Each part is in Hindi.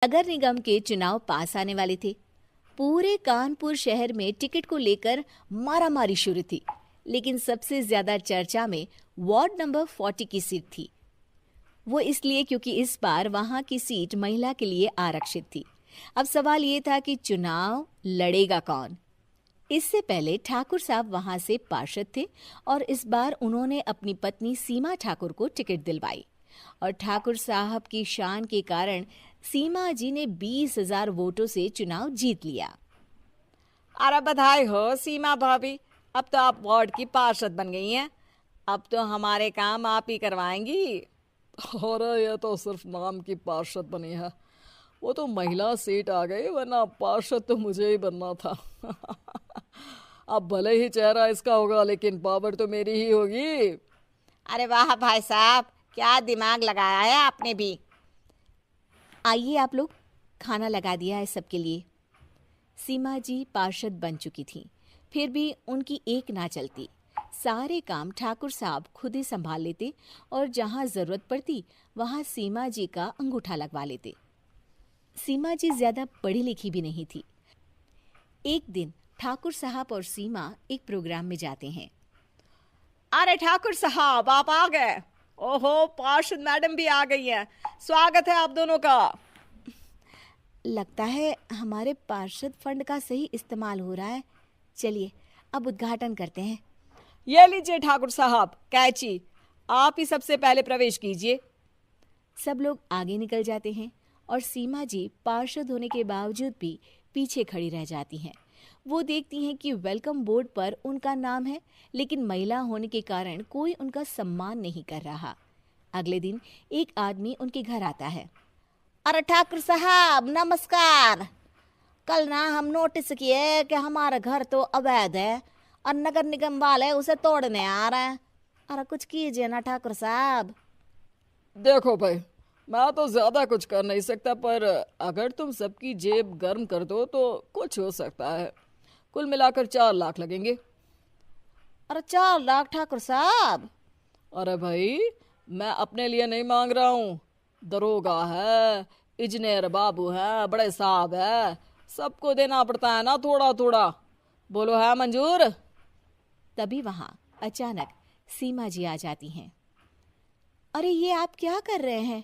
नगर निगम के चुनाव पास आने वाले थे। पूरे कानपुर शहर में टिकट को लेकर मारामारी शुरू थी, लेकिन सबसे ज्यादा चर्चा में वार्ड नंबर 40 की सीट थी। वो इसलिए क्योंकि इस बार वहां की सीट महिला के लिए आरक्षित थी। अब सवाल ये था कि चुनाव लड़ेगा कौन। इससे पहले ठाकुर साहब वहां से पार्षद थे और इस बार उन्होंने अपनी पत्नी सीमा ठाकुर को टिकट दिलवाई और ठाकुर साहब की शान के कारण सीमा जी ने 20,000 वोटों से चुनाव जीत लिया। अरे बधाई हो सीमा भाभी, अब तो आप वार्ड की पार्षद बन गई हैं। अब तो हमारे काम आप ही करवाएंगी। अरे ये तो सिर्फ नाम की पार्षद बनी है, वो तो महिला सीट आ गई, वरना पार्षद तो मुझे ही बनना था। अब भले ही चेहरा इसका होगा, लेकिन पावर तो मेरी ही होगी। अरे वाह भाई साहब, क्या दिमाग लगाया है आपने भी। आइए आप लोग, खाना लगा दिया है सबके लिए। सीमा जी पार्षद बन चुकी थी, फिर भी उनकी एक ना चलती। सारे काम ठाकुर साहब खुद ही संभाल लेते और जहां जरूरत पड़ती वहां सीमा जी का अंगूठा लगवा लेते। सीमा जी ज्यादा पढ़ी लिखी भी नहीं थी। एक दिन ठाकुर साहब और सीमा एक प्रोग्राम में जाते हैं। अरे ठाकुर साहब, आप आ गए। ओहो, पार्षद मैडम भी आ गई हैं। स्वागत है आप दोनों का। लगता है हमारे पार्षद फंड का सही इस्तेमाल हो रहा है। चलिए अब उद्घाटन करते हैं। ये लीजिए ठाकुर साहब कैची, आप ही सबसे पहले प्रवेश कीजिए। सब लोग आगे निकल जाते हैं और सीमा जी पार्षद होने के बावजूद भी पीछे खड़ी रह जाती हैं। वो देखती हैं कि वेलकम बोर्ड पर उनका नाम है, लेकिन महिला होने के कारण कोई उनका सम्मान नहीं कर रहा। अगले दिन एक आदमी उनके घर आता है। अरे ठाकुर साहब नमस्कार। कल ना हम नोटिस किए कि हमारा घर तो अवैध है और नगर निगम वाले उसे तोड़ने आ रहे हैं। अरे कुछ कीजिए ना ठाकुर साहब। देखो भाई, मैं तो ज्यादा कुछ कर नहीं सकता, पर अगर तुम सबकी जेब गर्म कर दो तो कुछ हो सकता है। कुल मिलाकर 4 लाख लगेंगे। अरे 4 लाख ठाकुर साहब? अरे भाई, मैं अपने लिए नहीं मांग रहा हूँ। दरोगा है, इंजीनियर बाबू है, बड़े साहब है, सबको देना पड़ता है ना थोड़ा थोड़ा। बोलो है मंजूर? तभी वहां अचानक सीमा जी आ जाती हैं। अरे ये आप क्या कर रहे हैं?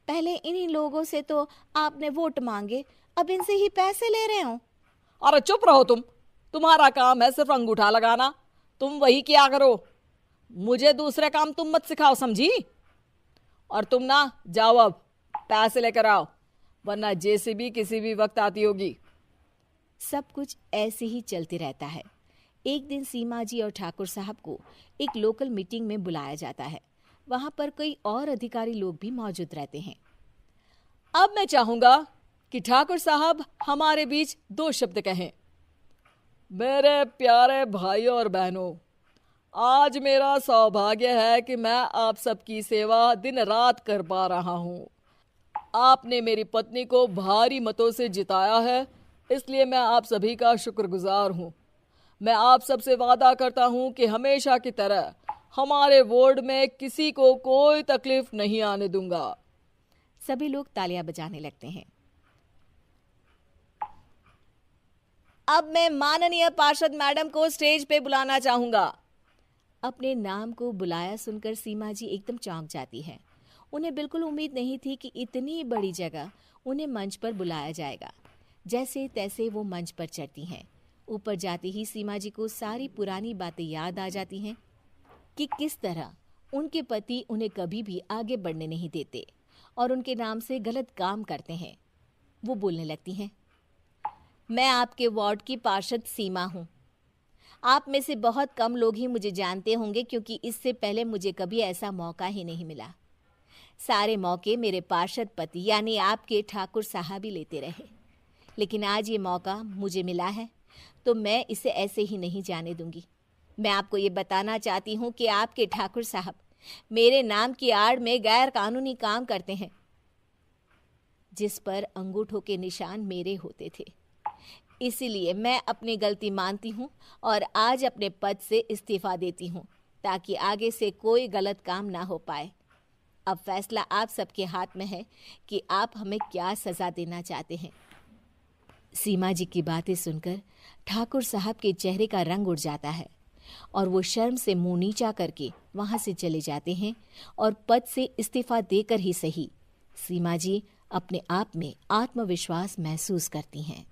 पहले इन्हीं लोगों से तो आपने वोट मांगे, अब इनसे ही पैसे ले रहे हो। अरे चुप रहो तुम। तुम्हारा काम है सिर्फ अंगूठा लगाना, तुम वही किया करो। मुझे दूसरे काम तुम मत सिखाओ, समझी? और तुम ना जाओ, अब पैसे लेकर आओ, वरना जेसीबी किसी भी वक्त आती होगी। सब कुछ ऐसे ही चलते रहता है। एक दिन सीमा जी और ठाकुर साहब को एक लोकल मीटिंग में बुलाया जाता है। वहां पर कई और अधिकारी लोग भी मौजूद रहते हैं। अब मैं चाहूंगा कि ठाकुर साहब हमारे बीच 2 शब्द कहें। मेरे प्यारे भाइयों और बहनों, आज मेरा सौभाग्य है कि मैं आप सबकी सेवा दिन रात कर पा रहा हूँ। आपने मेरी पत्नी को भारी मतों से जिताया है, इसलिए मैं आप सभी का शुक्रगुजार हूँ। मैं आप सबसे वादा करता हूँ कि हमेशा की तरह हमारे वार्ड में किसी को कोई तकलीफ नहीं आने दूंगा। सभी लोग तालियां बजाने लगते हैं। अब मैं माननीय पार्षद मैडम को स्टेज पे बुलाना चाहूंगा। अपने नाम को बुलाया सुनकर सीमा जी एकदम चौंक जाती है। उन्हें बिल्कुल उम्मीद नहीं थी कि इतनी बड़ी जगह उन्हें मंच पर बुलाया जाएगा। जैसे तैसे वो मंच पर चढ़ती हैं। ऊपर जाते ही सीमा जी को सारी पुरानी बातें याद आ जाती हैं कि किस तरह उनके पति उन्हें कभी भी आगे बढ़ने नहीं देते और उनके नाम से गलत काम करते हैं। वो बोलने लगती हैं। मैं आपके वार्ड की पार्षद सीमा हूँ। आप में से बहुत कम लोग ही मुझे जानते होंगे, क्योंकि इससे पहले मुझे कभी ऐसा मौका ही नहीं मिला। सारे मौके मेरे पार्षद पति यानी आपके ठाकुर साहब ही लेते रहे, लेकिन आज ये मौका मुझे मिला है तो मैं इसे ऐसे ही नहीं जाने दूंगी। मैं आपको ये बताना चाहती हूँ कि आपके ठाकुर साहब मेरे नाम की आड़ में गैर कानूनी काम करते हैं, जिस पर अंगूठों के निशान मेरे होते थे। इसीलिए मैं अपनी गलती मानती हूँ और आज अपने पद से इस्तीफा देती हूँ, ताकि आगे से कोई गलत काम ना हो पाए। अब फैसला आप सबके हाथ में है कि आप हमें क्या सज़ा देना चाहते हैं। सीमा जी की बातें सुनकर ठाकुर साहब के चेहरे का रंग उड़ जाता है और वो शर्म से मुंह नीचा करके वहां से चले जाते हैं और पद से इस्तीफा देकर ही सही सीमा जी अपने आप में आत्मविश्वास महसूस करती हैं।